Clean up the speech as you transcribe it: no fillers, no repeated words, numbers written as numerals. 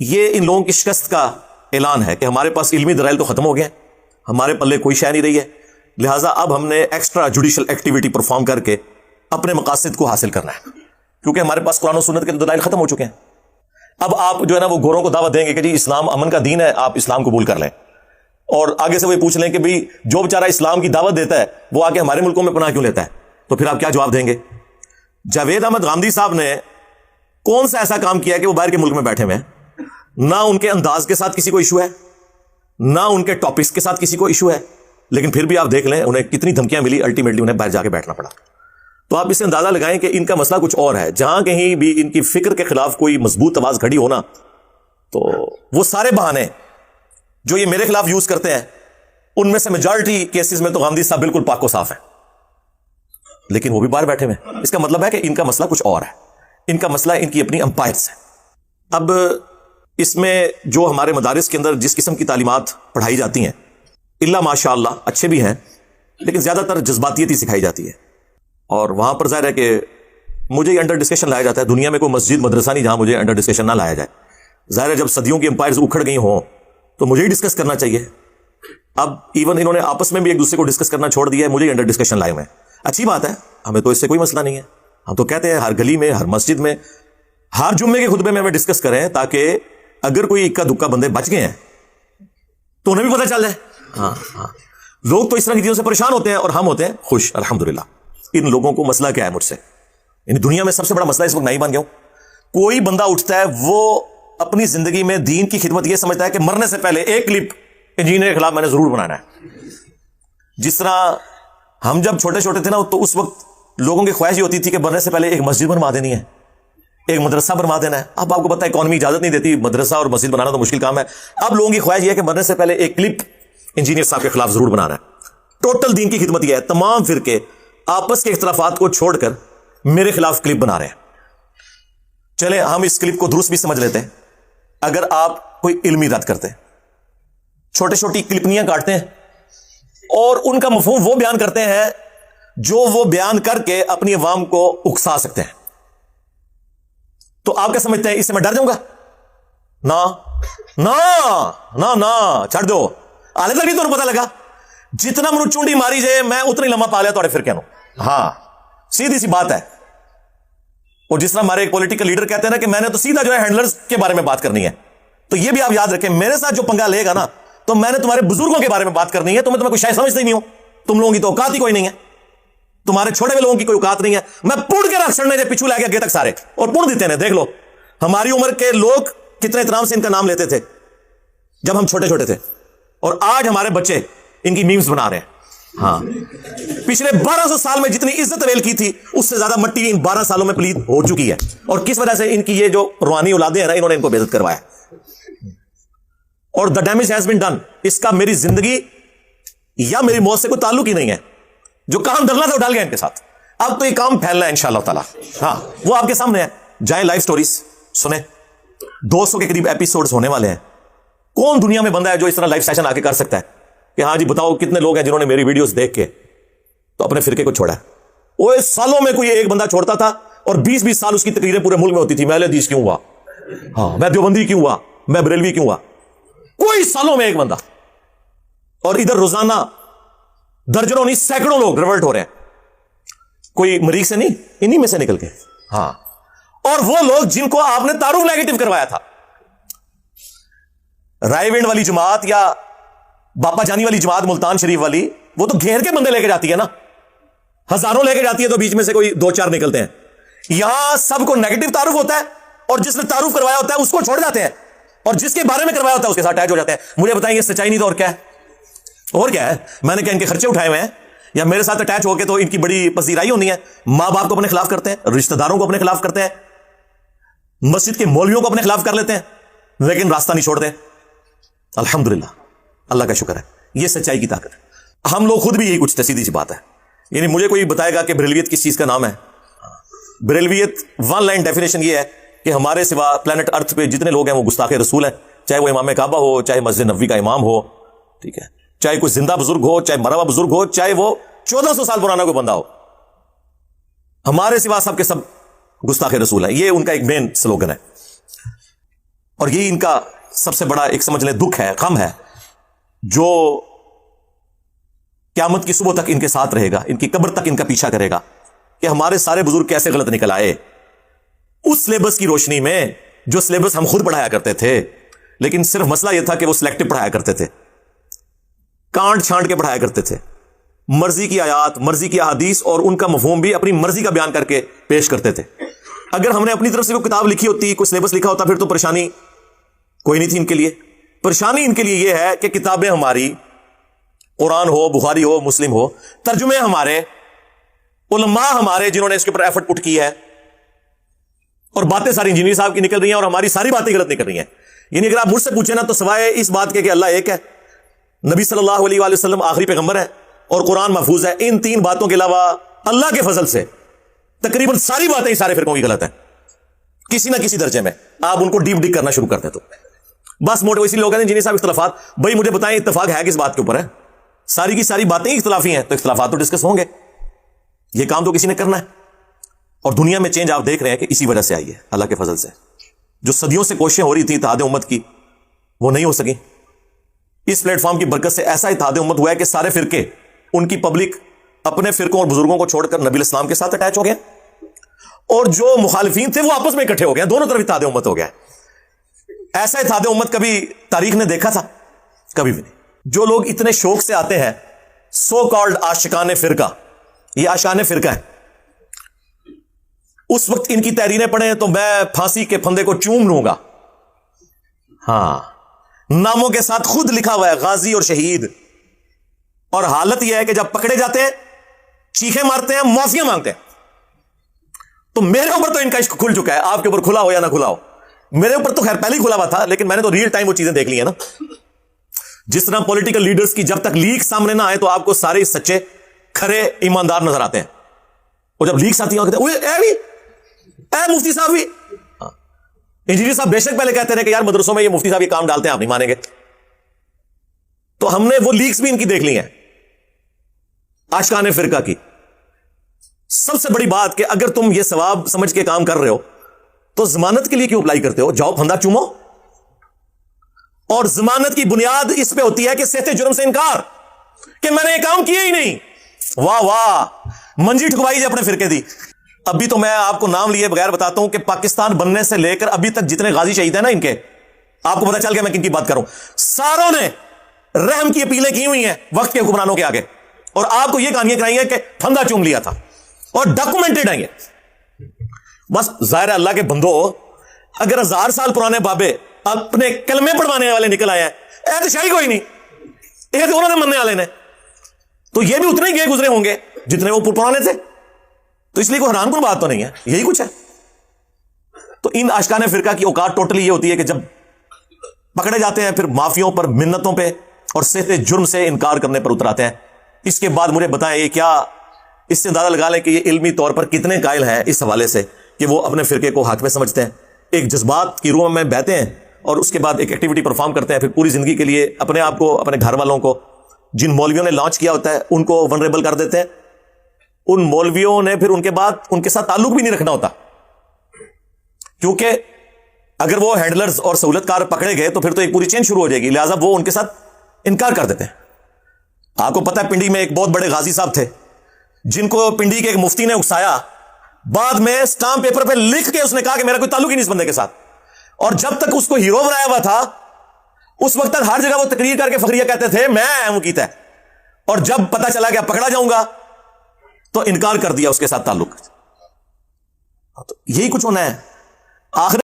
یہ ان لوگوں کی شکست کا اعلان ہے کہ ہمارے پاس علمی دلائل تو ختم ہو گئے، ہمارے پلے کوئی شے نہیں رہی ہے، لہٰذا اب ہم نے ایکسٹرا جوڈیشل ایکٹیویٹی پرفارم کر کے اپنے مقاصد کو حاصل کرنا ہے، کیونکہ ہمارے پاس قرآن و سنت کے دلائل ختم ہو چکے ہیں۔ اب آپ جو ہے نا وہ گوروں کو دعوت دیں گے کہ جی اسلام امن کا دین ہے، آپ اسلام قبول کر لیں، اور آگے سے وہ پوچھ لیں کہ بھئی جو بیچارہ اسلام کی دعوت دیتا ہے وہ آ کے ہمارے ملکوں میں پناہ کیوں لیتا ہے، تو پھر آپ کیا جواب دیں گے؟ جاوید احمد غامدی صاحب نے کون سا ایسا کام کیا ہے کہ وہ باہر کے ملک میں بیٹھے ہوئے ہیں؟ نہ ان کے انداز کے ساتھ کسی کو ایشو ہے، نہ ان کے ٹاپکس کے ساتھ کسی کو ایشو ہے، لیکن پھر بھی آپ دیکھ لیں انہیں کتنی دھمکیاں ملی، الٹیمیٹلی انہیں باہر جا کے بیٹھنا پڑا۔ تو آپ اس سے اندازہ لگائیں کہ ان کا مسئلہ کچھ اور ہے۔ جہاں کہیں بھی ان کی فکر کے خلاف کوئی مضبوط آواز کھڑی ہونا تو وہ سارے بہانے جو یہ میرے خلاف یوز کرتے ہیں ان میں سے میجارٹی کیسز میں تو غامدی صاحب بالکل پاک و صاف ہیں، لیکن وہ بھی باہر بیٹھے ہوئے۔ اس کا مطلب ہے کہ ان کا مسئلہ کچھ اور ہے، ان کا مسئلہ ان کی اپنی امپائرز ہے۔ اب اس میں جو ہمارے مدارس کے اندر جس قسم کی تعلیمات پڑھائی جاتی ہیں، اللہ ماشاء اللہ اچھے بھی ہیں، لیکن زیادہ تر جذباتیت ہی سکھائی جاتی ہے، اور وہاں پر ظاہر ہے کہ مجھے یہ انڈر ڈسکشن لایا جاتا ہے۔ دنیا میں کوئی مسجد مدرسہ نہیں جہاں مجھے انڈر ڈسکشن نہ لایا جائے۔ ظاہر ہے جب صدیوں کی امپائرز اکھڑ گئی ہوں تو مجھے ہی ڈسکس کرنا چاہیے۔ اب ایون انہوں نے آپس میں بھی ایک دوسرے کو ڈسکس کرنا چھوڑ دیا ہے، مجھے انڈر ڈسکشن لائے ہوئے ہیں۔ اچھی بات ہے، ہمیں تو اس سے کوئی مسئلہ نہیں ہے، ہم تو کہتے ہیں ہر گلی میں، ہر مسجد میں، ہر جمعے کے خطبے میں ہمیں ڈسکس کریں، تاکہ اگر کوئی اکا دکا بندے بچ گئے ہیں تو انہیں بھی پتہ چل جائے۔ لوگ تو اس طرح کی چیزوں سے پریشان ہوتے ہیں اور ہم ہوتے ہیں خوش، الحمدللہ۔ ان لوگوں کو مسئلہ کیا ہے مجھ سے؟ یعنی دنیا میں سب سے بڑا مسئلہ اس وقت نہیں بن گیا ہوں۔ کوئی بندہ اٹھتا ہے وہ اپنی زندگی میں دین کی خدمت یہ سمجھتا ہے کہ مرنے سے پہلے ایک کلپ انجینئر کے خلاف میں نے ضرور بنانا ہے۔ جس طرح ہم جب چھوٹے چھوٹے تھے نا تو اس وقت لوگوں کی خواہش یہ ہوتی تھی کہ مرنے سے پہلے ایک مسجد بنوا دینی ہے، ایک مدرسہ بنوا دینا ہے۔ اب آپ کو پتہ ہے اکانومی اجازت نہیں دیتی، مدرسہ اور مسجد بنانا تو مشکل کام ہے۔ اب لوگوں کی خواہش یہ ہے کہ مرنے سے پہلے ایک کلپ انجینئر صاحب کے خلاف ضرور بنانا ہے۔ ٹوٹل دین کی خدمت یہ ہے، تمام فرقے آپس کے اختلافات کو چھوڑ کر میرے خلاف کلپ بنا رہے ہیں۔ چلیں ہم اس کلپ کو درست بھی سمجھ لیتے ہیں۔ اگر آپ کوئی علمی رد کرتے ہیں، چھوٹی چھوٹی کلپنیاں کاٹتے ہیں اور ان کا مفہوم وہ بیان کرتے ہیں جو وہ بیان کر کے اپنی عوام کو اکسا سکتے ہیں، تو آپ کیا سمجھتے ہیں اس سے میں ڈر جاؤں گا؟ نا نا نا نا چھڑ دو، آلے تک نہیں تو پتہ لگا جتنا منو چونڈی ماری جائے میں اتنی لمحہ پا لیا توڑے پھر کہنو۔ ہاں سیدھی سی بات ہے۔ اور جس طرح ہمارے ایک پولیٹیکل لیڈر کہتے ہیں نا کہ میں نے تو سیدھا جو ہے ہینڈلرز کے بارے میں بات کرنی ہے، تو یہ بھی آپ یاد رکھیں، میرے ساتھ جو پنگا لے گا نا تو میں نے تمہارے بزرگوں کے بارے میں بات کرنی ہے، تمہیں کوئی شاید سمجھتے ہی نہیں ہو، تم لوگوں کی تو اوقات ہی کوئی نہیں ہے، تمہارے چھوٹے ہوئے لوگوں کی کوئی اوقات نہیں ہے۔ میں پڑ کے رکھ چھڑنے پچھو لے کے تک سارے اور پڑ دیتے ہیں، دیکھ لو ہماری عمر کے لوگ کتنے احترام سے ان کا نام لیتے تھے جب ہم چھوٹے چھوٹے تھے، اور آج ہمارے بچے ان کی میمز بنا رہے ہیں۔ ہاں پچھلے 1200 سال میں جتنی عزت اویل کی تھی اس سے زیادہ مٹی ان 12 سالوں میں پلید ہو چکی ہے، اور کس وجہ سے؟ ان کی یہ جو روحانی اولادیں ہیں نا، انہوں نے ان کو بے عزت کروایا، اور the damage has been done۔ اس کا میری زندگی یا میری موت سے کوئی تعلق ہی نہیں ہے، جو کام ڈرنا تھا وہ ڈال گیا ان کے ساتھ۔ اب تو یہ کام پھیلنا ہے انشاءاللہ تعالی۔ ہاں وہ آپ کے سامنے ہے، جائیں لائف سٹوریز سنیں، 200 کے قریب ایپیسوڈز ہونے والے ہیں۔ کون دنیا میں بندہ ہے جو اس طرح لائف سیشن آ کے کر سکتا ہے کہ ہاں جی بتاؤ کتنے لوگ ہیں جنہوں نے میری ویڈیوز دیکھ کے تو اپنے فرقے کو چھوڑا ہے؟ وہ سالوں میں کوئی ایک بندہ چھوڑتا تھا اور 20-20 سال اس کی تقریریں پورے ملک میں ہوتی تھی، میں اہل حدیث کیوں ہوا، ہاں میں دیوبندی کیوں ہوا، میں بریلوی کیوں ہوا، کوئی سالوں میں ایک بندہ۔ اور ادھر روزانہ درجنوں نہیں سینکڑوں لوگ ریورٹ ہو رہے ہیں، کوئی مریخ سے نہیں، انہی میں سے نکل کے۔ ہاں اور وہ لوگ جن کو آپ نے تعارف نیگیٹو کروایا تھا، رائے ونڈ والی جماعت یا باپا جانی والی جماعت ملتان شریف والی، وہ تو گھیر کے بندے لے کے جاتی ہے نا، ہزاروں لے کے جاتی ہے تو بیچ میں سے کوئی 2-4 نکلتے ہیں۔ یہاں سب کو نیگیٹو تعارف ہوتا ہے، اور جس نے تعارف کروایا ہوتا ہے اس کو چھوڑ جاتے ہیں، اور جس کے بارے میں کروایا ہوتا ہے اس کے ساتھ اٹیچ ہو جاتے ہیں۔ مجھے بتائیں یہ سچائی نہیں تو اور کیا ہے؟ اور کیا ہے؟ میں نے کیا ان کے خرچے اٹھائے ہوئے ہیں، یا میرے ساتھ اٹیچ ہو کے تو ان کی بڑی پذیرائی ہونی ہے؟ ماں باپ کو اپنے خلاف کرتے ہیں، رشتہ داروں کو اپنے خلاف کرتے ہیں، مسجد کے مولویوں کو اپنے خلاف کر لیتے ہیں، لیکن راستہ نہیں چھوڑتے۔ الحمدللہ، اللہ کا شکر ہے، یہ سچائی کی طاقت ہے۔ ہم لوگ خود بھی یہی کچھ سیدھی سی بات ہے۔ یعنی مجھے کوئی بتائے گا کہ بریلویت کس چیز کا نام ہے؟ بریلویت 1 لائن ڈیفینیشن یہ ہے کہ ہمارے سوا پلانٹ ارتھ پہ جتنے لوگ ہیں وہ گستاخ رسول ہیں، چاہے وہ امام کعبہ ہو، چاہے مسجد نبوی کا امام ہو، ٹھیک ہے، چاہے کوئی زندہ بزرگ ہو، چاہے مرا ہوا بزرگ ہو، چاہے وہ 1400 سال پرانا کوئی بندہ ہو، ہمارے سوا سب کے سب گستاخ رسول ہیں۔ یہ ان کا ایک مین سلوگن ہے۔ اور یہی ان کا سب سے بڑا ایک سمجھ لیں دکھ ہے، غم ہے، جو قیامت کی صبح تک ان کے ساتھ رہے گا، ان کی قبر تک ان کا پیچھا کرے گا، کہ ہمارے سارے بزرگ کیسے غلط نکل آئے اس سلیبس کی روشنی میں جو سلیبس ہم خود پڑھایا کرتے تھے، لیکن صرف مسئلہ یہ تھا کہ وہ سلیکٹو پڑھایا کرتے تھے، کانٹ چھانٹ کے پڑھایا کرتے تھے، مرضی کی آیات، مرضی کی احادیث اور ان کا مفہوم بھی اپنی مرضی کا بیان کر کے پیش کرتے تھے۔ اگر ہم نے اپنی طرف سے کوئی کتاب لکھی ہوتی، کوئی سلیبس لکھا ہوتا، پھر تو پریشانی کوئی نہیں تھی ان کے لیے۔ پریشانی ان کے لیے یہ ہے کہ کتابیں ہماری، قرآن ہو، بخاری ہو، مسلم ہو، ترجمے ہمارے، علماء ہمارے جنہوں نے اس کے اوپر ایفرٹ پٹ کی ہے، اور باتیں ساری انجینئر صاحب کی نکل رہی ہیں اور ہماری ساری باتیں غلط نکل رہی ہیں۔ یعنی اگر آپ مجھ سے پوچھیں نا تو سوائے اس بات کے کہ اللہ ایک ہے، نبی صلی اللہ علیہ وآلہ وسلم آخری پیغمبر ہے اور قرآن محفوظ ہے، ان تین باتوں کے علاوہ اللہ کے فضل سے تقریباً ساری باتیں سارے فرقوں کی غلط ہیں کسی نہ کسی درجے میں۔ آپ ان کو ڈیپ ڈگ کرنا شروع کرتے تو بس موٹے اسی لوگ ہیں جنہیں صاحب اختلافات، بھائی مجھے بتائیں اتفاق ہے کس بات کے اوپر ہے؟ ساری کی ساری باتیں اختلافی ہیں، تو اختلافات تو ڈسکس ہوں گے، یہ کام تو کسی نے کرنا ہے۔ اور دنیا میں چینج آپ دیکھ رہے ہیں کہ اسی وجہ سے آئی ہے، اللہ کے فضل سے۔ جو صدیوں سے کوششیں ہو رہی تھی اتحاد امت کی، وہ نہیں ہو سکی۔ اس پلیٹ فارم کی برکت سے ایسا اتحاد امت ہوا ہے کہ سارے فرقے، ان کی پبلک اپنے فرقوں اور بزرگوں کو چھوڑ کر نبی الاسلام کے ساتھ اٹیچ ہو گئے، اور جو مخالفین تھے وہ آپس میں اکٹھے ہو گئے، دونوں طرف اتحاد امت ہو گیا۔ ایسا اتحاد امت کبھی تاریخ نے دیکھا تھا؟ کبھی بھی نہیں۔ جو لوگ اتنے شوق سے آتے ہیں، سو کالڈ عاشقان فرقہ، یہ عاشقان فرقہ ہے، اس وقت ان کی تحریریں پڑھیں تو میں پھانسی کے پھندے کو چوم لوں گا۔ ہاں، ناموں کے ساتھ خود لکھا ہوا ہے غازی اور شہید، اور حالت یہ ہے کہ جب پکڑے جاتے ہیں چیخیں مارتے ہیں، معافیاں مانگتے ہیں۔ تو میرے اوپر تو ان کا عشق کھل چکا ہے، آپ کے اوپر کھلا ہو یا نہ کھلا ہو، میرے اوپر تو خیر پہلے ہی کھلا ہوا تھا، لیکن میں نے تو ریئل ٹائم وہ چیزیں دیکھ لی ہیں نا۔ جس طرح پولیٹیکل لیڈرز کی جب تک لیک سامنے نہ آئے تو آپ کو سارے سچے کھرے ایماندار نظر آتے ہیں، اور جب لیکس آتی ہیں اے مفتی صاحب بھی، انجینئر صاحب بے شک پہلے کہتے ہیں کہ یار مدرسوں میں یہ مفتی صاحب یہ کام ڈالتے ہیں، آپ نہیں مانیں گے۔ تو ہم نے وہ لیکس بھی ان کی دیکھ لی ہیں، عاشقان فرقہ کی۔ سب سے بڑی بات کہ اگر تم یہ ثواب سمجھ کے کام کر رہے ہو تو ضمانت کے لیے کیوں اپلائی کرتے ہو؟ جاؤ پھندا چومو۔ اور ضمانت کی بنیاد اس پہ ہوتی ہے کہ صحت جرم سے انکار، کہ میں نے یہ کام کیا ہی نہیں۔ واہ واہ، منجی ٹھکوائی اپنے فرقے دی۔ ابھی تو میں آپ کو نام لیے بغیر بتاتا ہوں کہ پاکستان بننے سے لے کر ابھی تک جتنے غازی شہید ہیں نا ان کے، آپ کو پتا چل گیا میں کن کی بات کروں، ساروں نے رحم کی اپیلیں کی ہوئی ہیں وقت کے حکمرانوں کے آگے، اور آپ کو یہ کہانیاں کرائی ہیں کہ پھندا چوم لیا تھا، اور ڈاکومنٹڈ ہیں یہ۔ بس ظاہر اللہ کے بندو، اگر 1000 سال پرانے بابے اپنے کلمے پڑھوانے والے نکل آئے ہیں، تو شاہی کوئی نہیں، یہ تو انہوں نے مننے والے نے، تو یہ بھی اتنے ہی گئے گزرے ہوں گے جتنے وہ پرانے تھے، تو اس لیے کوئی حیران کن بات تو نہیں ہے، یہی کچھ ہے۔ تو ان عاشقان فرقہ کی اوقات ٹوٹلی یہ ہوتی ہے کہ جب پکڑے جاتے ہیں پھر معافیوں پر، منتوں پہ اور صحت جرم سے انکار کرنے پر اتراتے ہیں۔ اس کے بعد مجھے بتائیں یہ کیا، اس سے اندازہ لگا لیں کہ یہ علمی طور پر کتنے قائل ہیں اس حوالے سے کہ وہ اپنے فرقے کو حق میں سمجھتے ہیں، ایک جذبات کی روح میں بہتے ہیں، اور اس کے بعد ایک ایکٹیویٹی پرفارم کرتے ہیں، پھر پوری زندگی کے لیے اپنے آپ کو، اپنے گھر والوں کو، جن مولویوں نے لانچ کیا ہوتا ہے ان کو ونریبل کر دیتے ہیں۔ ان مولویوں نے پھر ان کے بعد ان کے ساتھ تعلق بھی نہیں رکھنا ہوتا، کیونکہ اگر وہ ہینڈلرز اور سہولت کار پکڑے گئے تو پھر تو ایک پوری چین شروع ہو جائے گی، لہٰذا وہ ان کے ساتھ انکار کر دیتے ہیں۔ آپ کو پتا ہے پنڈی میں ایک بہت بڑے غازی صاحب تھے جن کو پنڈی کے ایک مفتی نے اکسایا، بعد میں اسٹامپ پیپر پہ لکھ کے اس نے کہا کہ میرا کوئی تعلق ہی نہیں اس بندے کے ساتھ، اور جب تک اس کو ہیرو بنایا ہوا تھا اس وقت تک ہر جگہ وہ تقریر کر کے فخریہ کہتے تھے میں ہوں کیتا ہے، اور جب پتا چلا کہ پکڑا جاؤں گا تو انکار کر دیا اس کے ساتھ تعلق۔ تو یہی کچھ ہونا ہے آخر